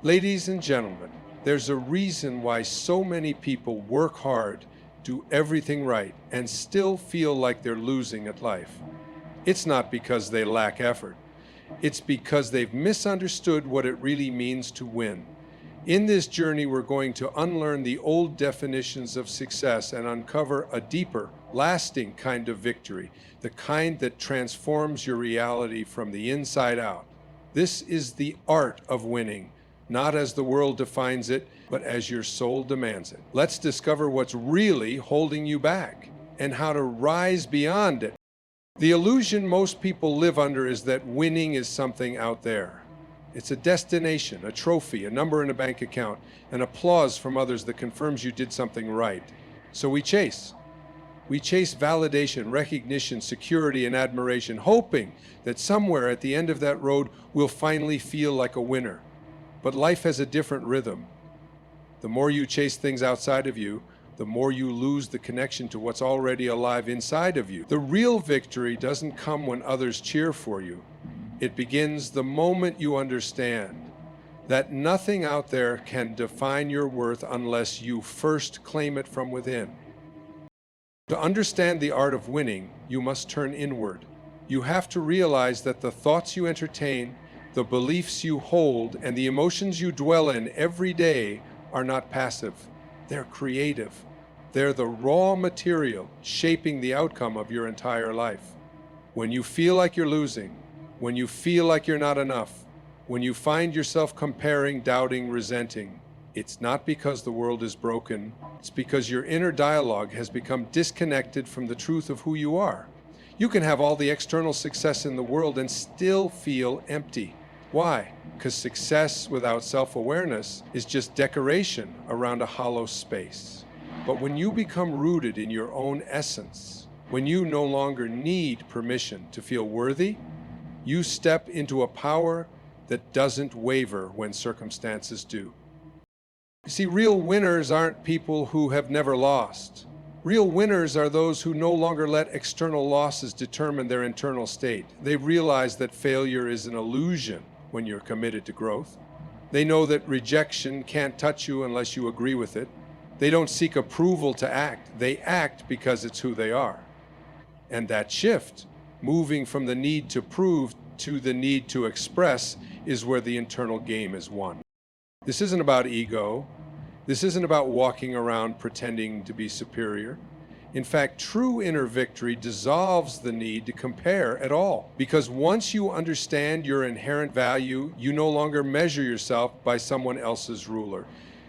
Ladies and gentlemen, there's a reason why so many people work hard, do everything right, and still feel like they're losing at life. It's not because they lack effort. It's because they've misunderstood what it really means to win. In this journey, we're going to unlearn the old definitions of success and uncover a deeper, lasting kind of victory, the kind that transforms your reality from the inside out. This is the art of winning, not as the world defines it, but as your soul demands it. Let's discover what's really holding you back and how to rise beyond it. The illusion most people live under is that winning is something out there. It's a destination, a trophy, a number in a bank account, and applause from others that confirms you did something right. So we chase. We chase validation, recognition, security, and admiration, hoping that somewhere at the end of that road we'll finally feel like a winner. But life has a different rhythm. The more you chase things outside of you, the more you lose the connection to what's already alive inside of you. The real victory doesn't come when others cheer for you. It begins the moment you understand that nothing out there can define your worth unless you first claim it from within. To understand the art of winning, you must turn inward. You have to realize that the thoughts you entertain, the beliefs you hold, and the emotions you dwell in every day are not passive. They're creative. They're the raw material shaping the outcome of your entire life. When you feel like you're losing, when you feel like you're not enough, when you find yourself comparing, doubting, resenting, it's not because the world is broken. It's because your inner dialogue has become disconnected from the truth of who you are. You can have all the external success in the world and still feel empty. Why? Because success without self-awareness is just decoration around a hollow space. But when you become rooted in your own essence, when you no longer need permission to feel worthy, you step into a power that doesn't waver when circumstances do. You see, real winners aren't people who have never lost. Real winners are those who no longer let external losses determine their internal state. They realize that failure is an illusion when you're committed to growth. They know that rejection can't touch you unless you agree with it. They don't seek approval to act. They act because it's who they are. And that shift, moving from the need to prove to the need to express, is where the internal game is won. This isn't about ego. This isn't about walking around pretending to be superior. In fact, true inner victory dissolves the need to compare at all. Because once you understand your inherent value, you no longer measure yourself by someone else's ruler.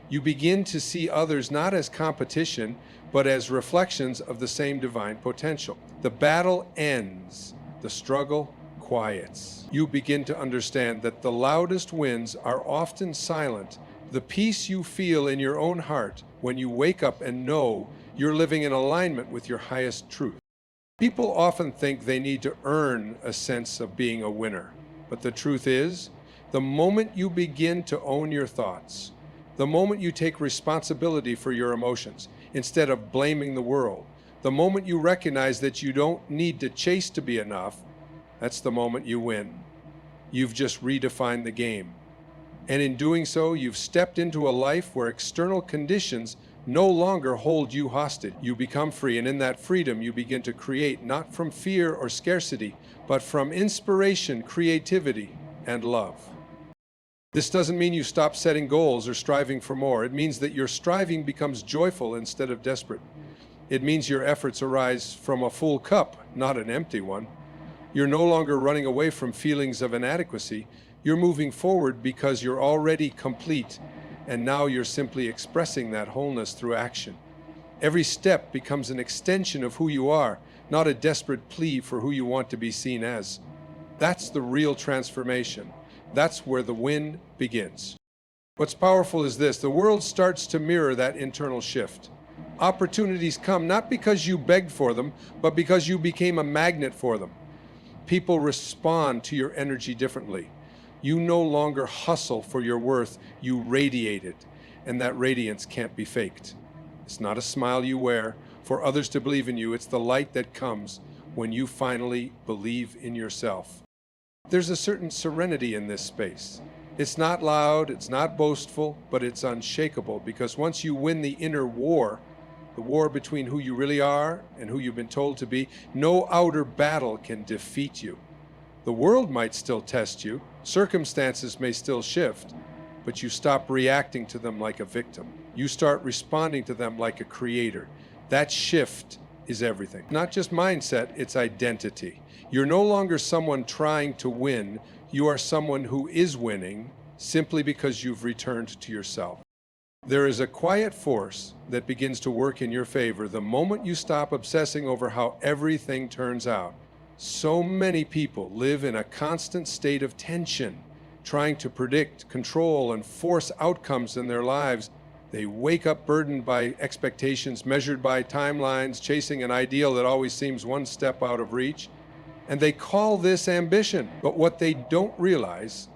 You begin to see others not as competition, but as reflections of the same divine potential. The battle ends. The struggle quiets. You begin to understand that the loudest wins are often silent. The peace you feel in your own heart when you wake up and know you're living in alignment with your highest truth. People often think they need to earn a sense of being a winner. But the truth is, the moment you begin to own your thoughts, the moment you take responsibility for your emotions instead of blaming the world, the moment you recognize that you don't need to chase to be enough, that's the moment you win. You've just redefined the game. And in doing so, you've stepped into a life where external conditions no longer hold you hostage. You become free, and in that freedom, you begin to create not from fear or scarcity, but from inspiration, creativity, and love. This doesn't mean you stop setting goals or striving for more. It means that your striving becomes joyful instead of desperate. It means your efforts arise from a full cup, not an empty one. You're no longer running away from feelings of inadequacy. You're moving forward because you're already complete, and now you're simply expressing that wholeness through action. Every step becomes an extension of who you are, not a desperate plea for who you want to be seen as. That's the real transformation. That's where the win begins. What's powerful is this: the world starts to mirror that internal shift. Opportunities come not because you begged for them, but because you became a magnet for them. People respond to your energy differently. You no longer hustle for your worth, you radiate it, and that radiance can't be faked. It's not a smile you wear for others to believe in you. It's the light that comes when you finally believe in yourself. There's a certain serenity in this space. It's not loud, it's not boastful, but it's unshakable, because once you win the inner war, the war between who you really are and who you've been told to be, no outer battle can defeat you. The world might still test you, circumstances may still shift, but you stop reacting to them like a victim. You start responding to them like a creator. That shift is everything. Not just mindset, it's identity. You're no longer someone trying to win, you are someone who is winning simply because you've returned to yourself. There is a quiet force that begins to work in your favor the moment you stop obsessing over how everything turns out. So many people live in a constant state of tension, trying to predict, control, and force outcomes in their lives. They wake up burdened by expectations measured by timelines, chasing an ideal that always seems one step out of reach. And they call this ambition. But what they don't realize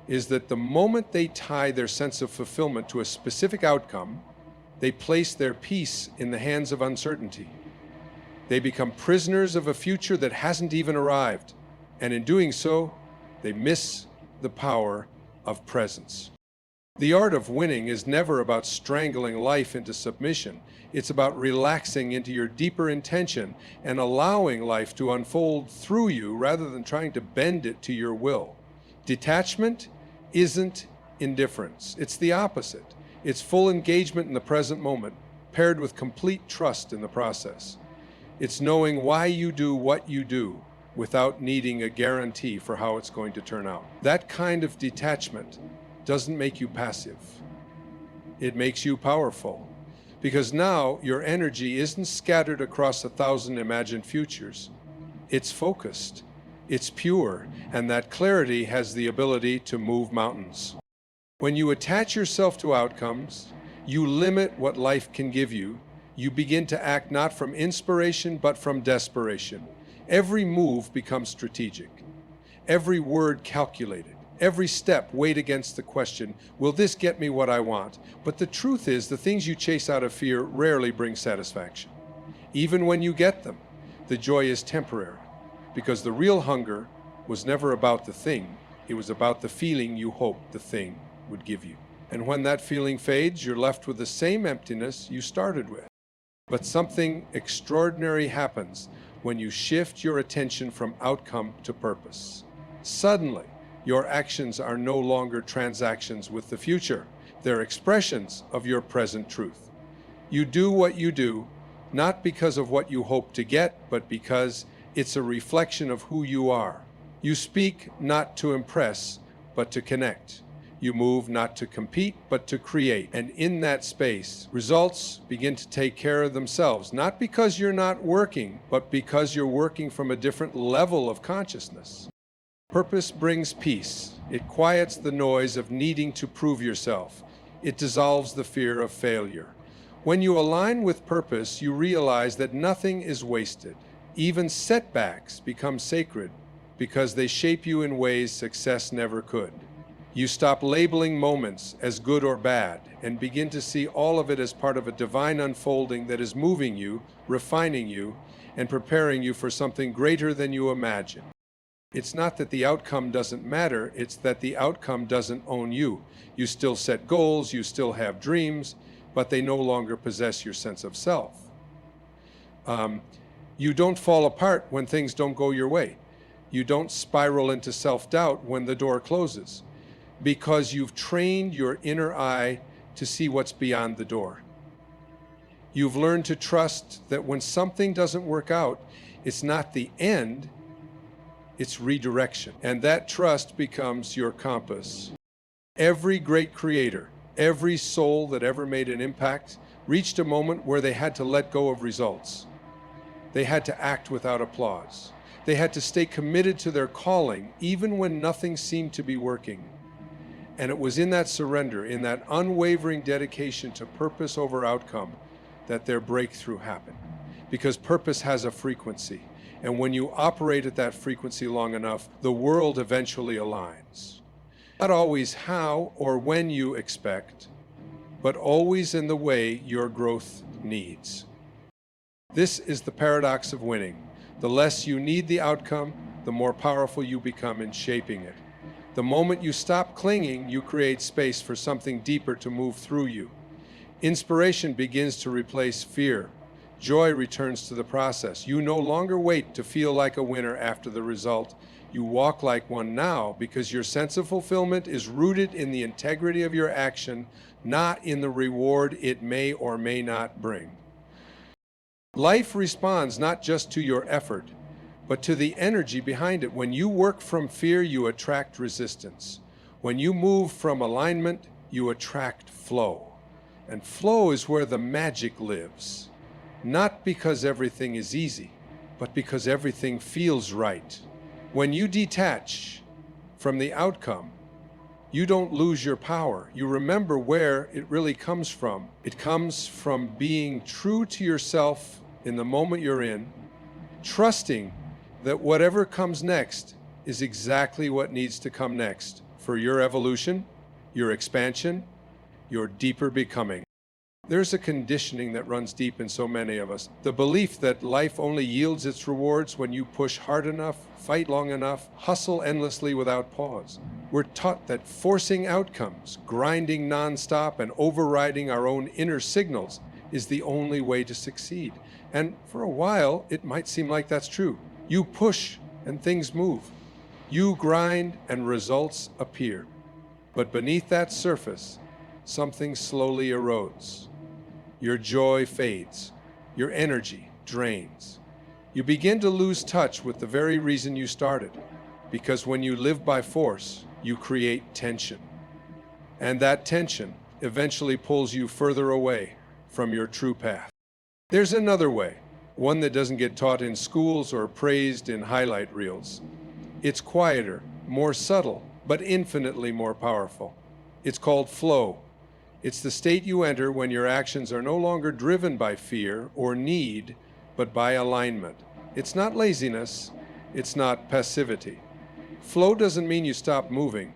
is that the moment they tie their sense of fulfillment to a specific outcome, they place their peace in the hands of uncertainty. They become prisoners of a future that hasn't even arrived. And in doing so, they miss the power of presence. The art of winning is never about strangling life into submission. It's about relaxing into your deeper intention and allowing life to unfold through you rather than trying to bend it to your will. Detachment isn't indifference. It's the opposite. It's full engagement in the present moment, paired with complete trust in the process. It's knowing why you do what you do without needing a guarantee for how it's going to turn out. That kind of detachment doesn't make you passive. It makes you powerful, because now your energy isn't scattered across 1,000 imagined futures. It's focused, it's pure, and that clarity has the ability to move mountains. When you attach yourself to outcomes, you limit what life can give you. You begin to act not from inspiration, but from desperation. Every move becomes strategic, every word calculated, every step weighed against the question, will this get me what I want? But the truth is, the things you chase out of fear rarely bring satisfaction. Even when you get them, the joy is temporary, because the real hunger was never about the thing, it was about the feeling you hoped the thing would give you. And when that feeling fades, you're left with the same emptiness you started with. But something extraordinary happens when you shift your attention from outcome to purpose. Suddenly, your actions are no longer transactions with the future. They're expressions of your present truth. You do what you do, not because of what you hope to get, but because it's a reflection of who you are. You speak not to impress, but to connect. You move not to compete, but to create. And in that space, results begin to take care of themselves, not because you're not working, but because you're working from a different level of consciousness. Purpose brings peace. It quiets the noise of needing to prove yourself. It dissolves the fear of failure. When you align with purpose, you realize that nothing is wasted. Even setbacks become sacred because they shape you in ways success never could. You stop labeling moments as good or bad and begin to see all of it as part of a divine unfolding that is moving you, refining you, and preparing you for something greater than you imagine. It's not that the outcome doesn't matter, it's that the outcome doesn't own you. You still set goals, you still have dreams, but they no longer possess your sense of self. You don't fall apart when things don't go your way. You don't spiral into self-doubt when the door closes, because you've trained your inner eye to see what's beyond the door. You've learned to trust that when something doesn't work out, it's not the end, it's redirection. And that trust becomes your compass. Every great creator, every soul that ever made an impact, reached a moment where they had to let go of results. They had to act without applause. They had to stay committed to their calling, even when nothing seemed to be working. And it was in that surrender, in that unwavering dedication to purpose over outcome, that their breakthrough happened. Because purpose has a frequency. And when you operate at that frequency long enough, the world eventually aligns. Not always how or when you expect, but always in the way your growth needs. This is the paradox of winning. The less you need the outcome, the more powerful you become in shaping it. The moment you stop clinging, you create space for something deeper to move through you. Inspiration begins to replace fear. Joy returns to the process. You no longer wait to feel like a winner after the result. You walk like one now because your sense of fulfillment is rooted in the integrity of your action, not in the reward it may or may not bring. Life responds not just to your effort, but to the energy behind it. When you work from fear, you attract resistance. When you move from alignment, you attract flow. And flow is where the magic lives. Not because everything is easy, but because everything feels right. When you detach from the outcome, you don't lose your power. You remember where it really comes from. It comes from being true to yourself in the moment you're in, trusting that whatever comes next is exactly what needs to come next for your evolution, your expansion, your deeper becoming. There's a conditioning that runs deep in so many of us. The belief that life only yields its rewards when you push hard enough, fight long enough, hustle endlessly without pause. We're taught that forcing outcomes, grinding nonstop, and overriding our own inner signals is the only way to succeed. And for a while, it might seem like that's true. You push and things move. You grind and results appear. But beneath that surface, something slowly erodes. Your joy fades. Your energy drains. You begin to lose touch with the very reason you started. Because when you live by force, you create tension. And that tension eventually pulls you further away from your true path. There's another way, one that doesn't get taught in schools or praised in highlight reels. It's quieter, more subtle, but infinitely more powerful. It's called flow. It's the state you enter when your actions are no longer driven by fear or need, but by alignment. It's not laziness, it's not passivity. Flow doesn't mean you stop moving.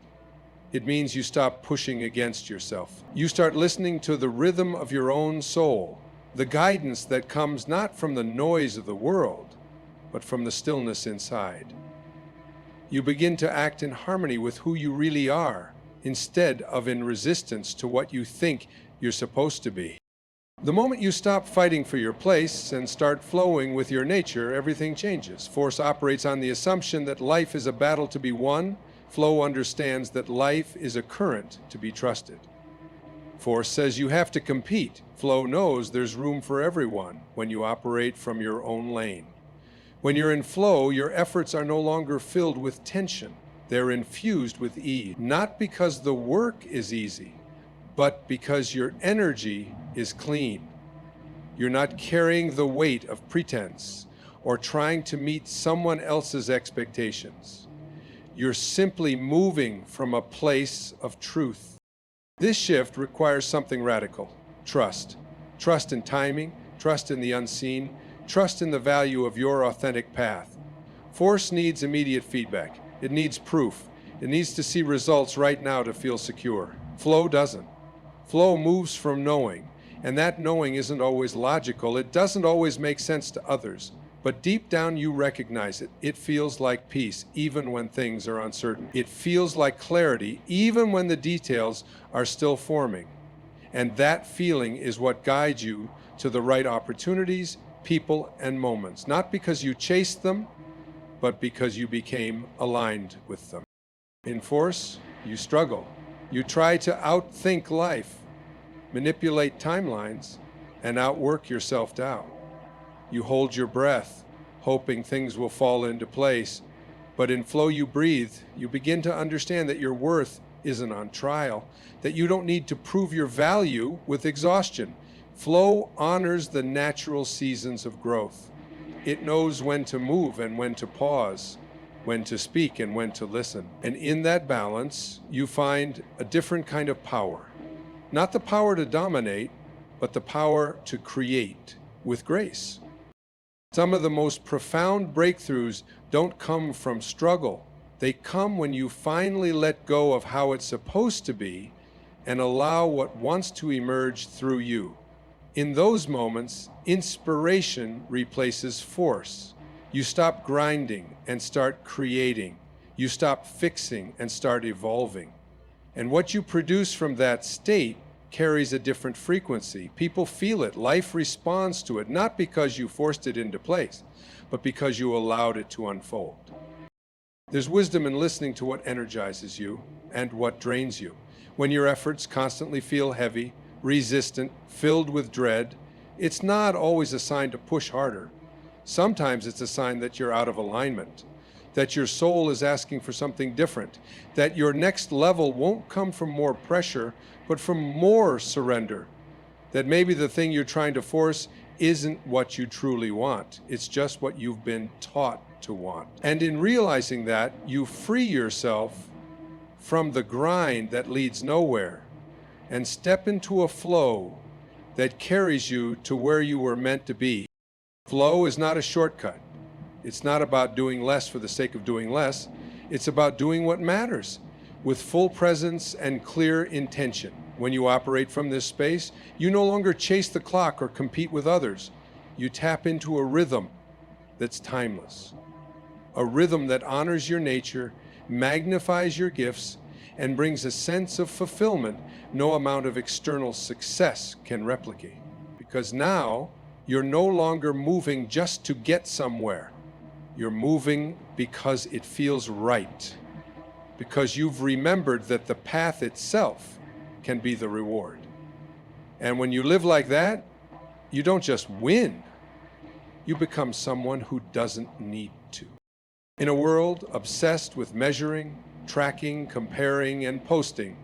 It means you stop pushing against yourself. You start listening to the rhythm of your own soul, the guidance that comes not from the noise of the world, but from the stillness inside. You begin to act in harmony with who you really are, instead of in resistance to what you think you're supposed to be. The moment you stop fighting for your place and start flowing with your nature, everything changes. Force operates on the assumption that life is a battle to be won. Flow understands that life is a current to be trusted. Force says you have to compete. Flow knows there's room for everyone when you operate from your own lane. When you're in flow, your efforts are no longer filled with tension. They're infused with ease, not because the work is easy, but because your energy is clean. You're not carrying the weight of pretense or trying to meet someone else's expectations. You're simply moving from a place of truth. This shift requires something radical: trust. Trust in timing, trust in the unseen, trust in the value of your authentic path. Force needs immediate feedback. It needs proof. It needs to see results right now to feel secure. Flow doesn't. Flow moves from knowing, and that knowing isn't always logical. It doesn't always make sense to others, but deep down you recognize it. It feels like peace, even when things are uncertain. It feels like clarity, even when the details are still forming. And that feeling is what guides you to the right opportunities, people, and moments, not because you chased them, but because you became aligned with them. In force, you struggle. You try to outthink life, manipulate timelines, and outwork your self-doubt. You hold your breath, hoping things will fall into place. But in flow you breathe, you begin to understand that your worth isn't on trial, that you don't need to prove your value with exhaustion. Flow honors the natural seasons of growth. It knows when to move and when to pause, when to speak and when to listen. And in that balance, you find a different kind of power. Not the power to dominate, but the power to create with grace. Some of the most profound breakthroughs don't come from struggle. They come when you finally let go of how it's supposed to be and allow what wants to emerge through you. In those moments, inspiration replaces force. You stop grinding and start creating. You stop fixing and start evolving. And what you produce from that state carries a different frequency. People feel it. Life responds to it, not because you forced it into place, but because you allowed it to unfold. There's wisdom in listening to what energizes you and what drains you. When your efforts constantly feel heavy, resistant, filled with dread, it's not always a sign to push harder. Sometimes it's a sign that you're out of alignment, that your soul is asking for something different, that your next level won't come from more pressure, but from more surrender, that maybe the thing you're trying to force isn't what you truly want. It's just what you've been taught to want. And in realizing that, you free yourself from the grind that leads nowhere and step into a flow that carries you to where you were meant to be. Flow is not a shortcut. It's not about doing less for the sake of doing less. It's about doing what matters with full presence and clear intention. When you operate from this space, you no longer chase the clock or compete with others. You tap into a rhythm that's timeless, a rhythm that honors your nature, magnifies your gifts, and brings a sense of fulfillment no amount of external success can replicate. Because now, you're no longer moving just to get somewhere. You're moving because it feels right, because you've remembered that the path itself can be the reward. And when you live like that, you don't just win, you become someone who doesn't need to. In a world obsessed with measuring, tracking, comparing, and posting,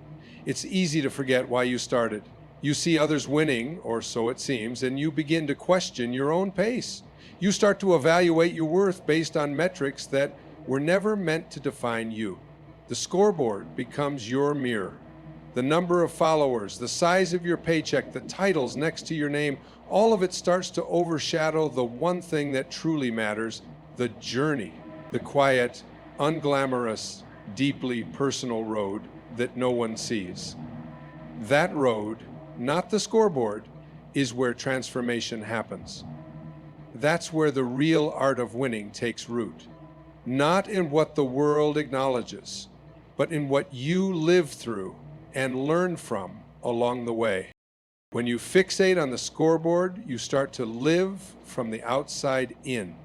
it's easy to forget why you started. You see others winning, or so it seems, and you begin to question your own pace. You start to evaluate your worth based on metrics that were never meant to define you. The scoreboard becomes your mirror. The number of followers, the size of your paycheck, the titles next to your name, all of it starts to overshadow the one thing that truly matters, the journey, the quiet, unglamorous, deeply personal road that no one sees. That road, not the scoreboard, is where transformation happens. That's where the real art of winning takes root. Not in what the world acknowledges, but in what you live through and learn from along the way. When you fixate on the scoreboard, you start to live from the outside in.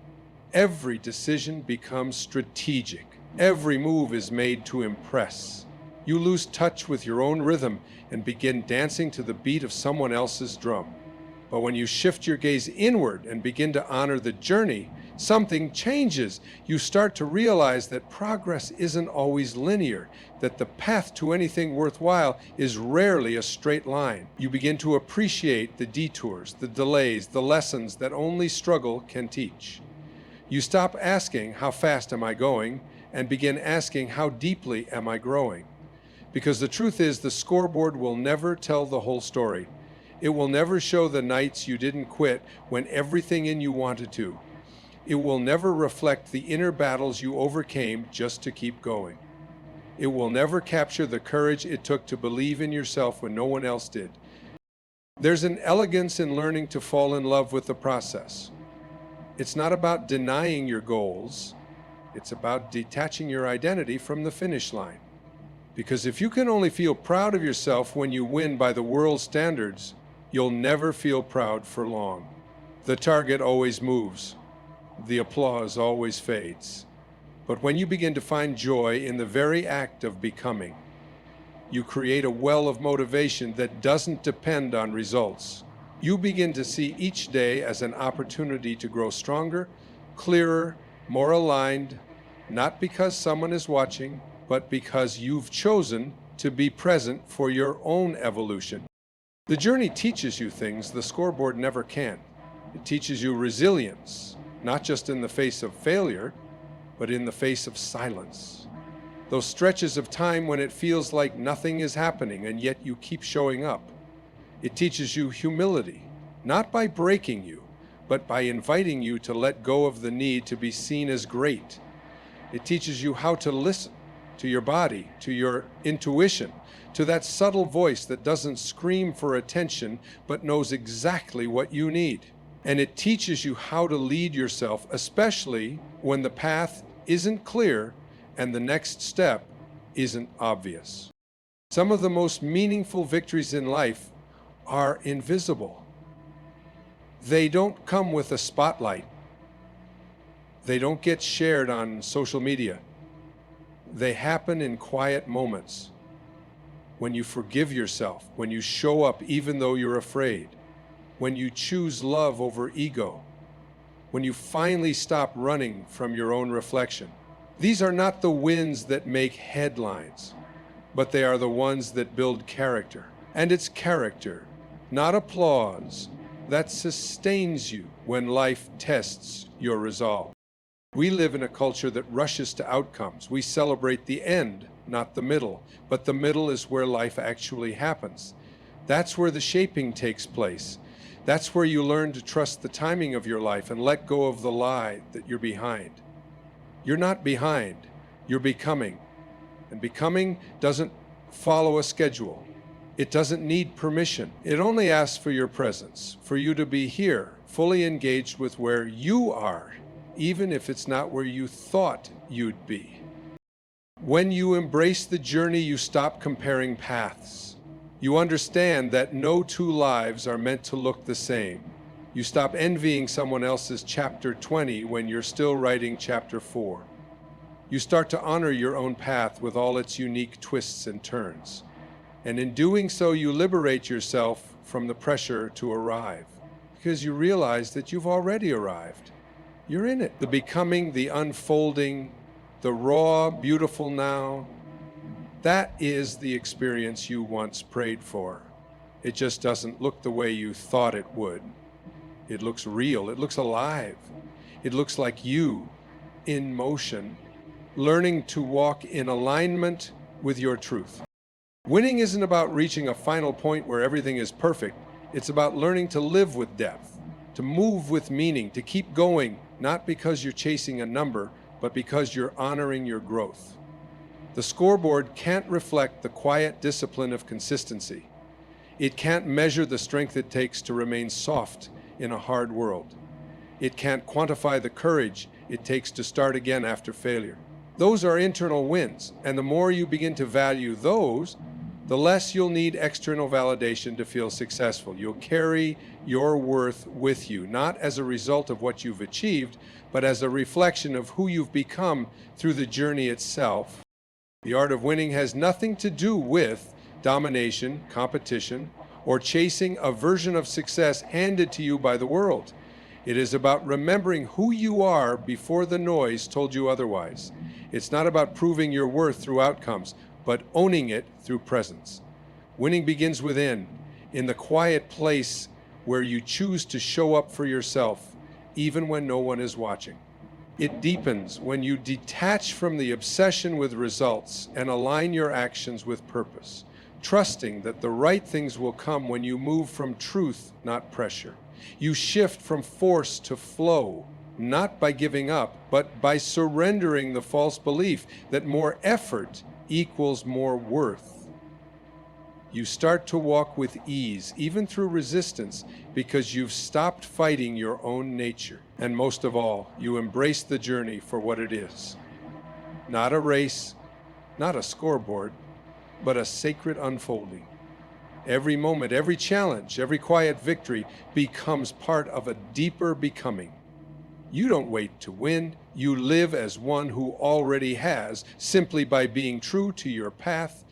Every decision becomes strategic. Every move is made to impress. You lose touch with your own rhythm and begin dancing to the beat of someone else's drum. But when you shift your gaze inward and begin to honor the journey, something changes. You start to realize that progress isn't always linear, that the path to anything worthwhile is rarely a straight line. You begin to appreciate the detours, the delays, the lessons that only struggle can teach. You stop asking, "How fast am I going?" and begin asking, "How deeply am I growing?" Because the truth is, the scoreboard will never tell the whole story. It will never show the nights you didn't quit when everything in you wanted to. It will never reflect the inner battles you overcame just to keep going. It will never capture the courage it took to believe in yourself when no one else did. There's an elegance in learning to fall in love with the process. It's not about denying your goals. It's about detaching your identity from the finish line. Because if you can only feel proud of yourself when you win by the world's standards, you'll never feel proud for long. The target always moves. The applause always fades. But when you begin to find joy in the very act of becoming, you create a well of motivation that doesn't depend on results. You begin to see each day as an opportunity to grow stronger, clearer, more aligned, not because someone is watching, but because you've chosen to be present for your own evolution. The journey teaches you things the scoreboard never can. It teaches you resilience, not just in the face of failure, but in the face of silence. Those stretches of time when it feels like nothing is happening and yet you keep showing up. It teaches you humility, not by breaking you, but by inviting you to let go of the need to be seen as great. It teaches you how to listen to your body, to your intuition, to that subtle voice that doesn't scream for attention, but knows exactly what you need. And it teaches you how to lead yourself, especially when the path isn't clear and the next step isn't obvious. Some of the most meaningful victories in life are invisible. They don't come with a spotlight. They don't get shared on social media. They happen in quiet moments. When you forgive yourself, when you show up even though you're afraid, when you choose love over ego, when you finally stop running from your own reflection. These are not the wins that make headlines, but they are the ones that build character. And it's character, not applause, that sustains you when life tests your resolve. We live in a culture that rushes to outcomes. We celebrate the end, not the middle, but the middle is where life actually happens. That's where the shaping takes place. That's where you learn to trust the timing of your life and let go of the lie that you're behind. You're not behind, you're becoming. And becoming doesn't follow a schedule. It doesn't need permission. It only asks for your presence, for you to be here, fully engaged with where you are, even if it's not where you thought you'd be. When you embrace the journey, you stop comparing paths. You understand that no two lives are meant to look the same. You stop envying someone else's chapter 20 when you're still writing chapter 4. You start to honor your own path with all its unique twists and turns. And in doing so, you liberate yourself from the pressure to arrive, because you realize that you've already arrived. You're in it. The becoming, the unfolding, the raw, beautiful now, that is the experience you once prayed for. It just doesn't look the way you thought it would. It looks real. It looks alive. It looks like you, in motion, learning to walk in alignment with your truth. Winning isn't about reaching a final point where everything is perfect. It's about learning to live with depth, to move with meaning, to keep going, not because you're chasing a number, but because you're honoring your growth. The scoreboard can't reflect the quiet discipline of consistency. It can't measure the strength it takes to remain soft in a hard world. It can't quantify the courage it takes to start again after failure. Those are internal wins, and the more you begin to value those, the less you'll need external validation to feel successful. You'll carry your worth with you, not as a result of what you've achieved, but as a reflection of who you've become through the journey itself. The art of winning has nothing to do with domination, competition, or chasing a version of success handed to you by the world. It is about remembering who you are before the noise told you otherwise. It's not about proving your worth through outcomes, but owning it through presence. Winning begins within, in the quiet place where you choose to show up for yourself, even when no one is watching. It deepens when you detach from the obsession with results and align your actions with purpose, trusting that the right things will come when you move from truth, not pressure. You shift from force to flow, not by giving up, but by surrendering the false belief that more effort equals more worth. You start to walk with ease, even through resistance, because you've stopped fighting your own nature. And most of all, you embrace the journey for what it is. Not a race, not a scoreboard, but a sacred unfolding. Every moment, every challenge, every quiet victory becomes part of a deeper becoming. You don't wait to win. You live as one who already has, simply by being true to your path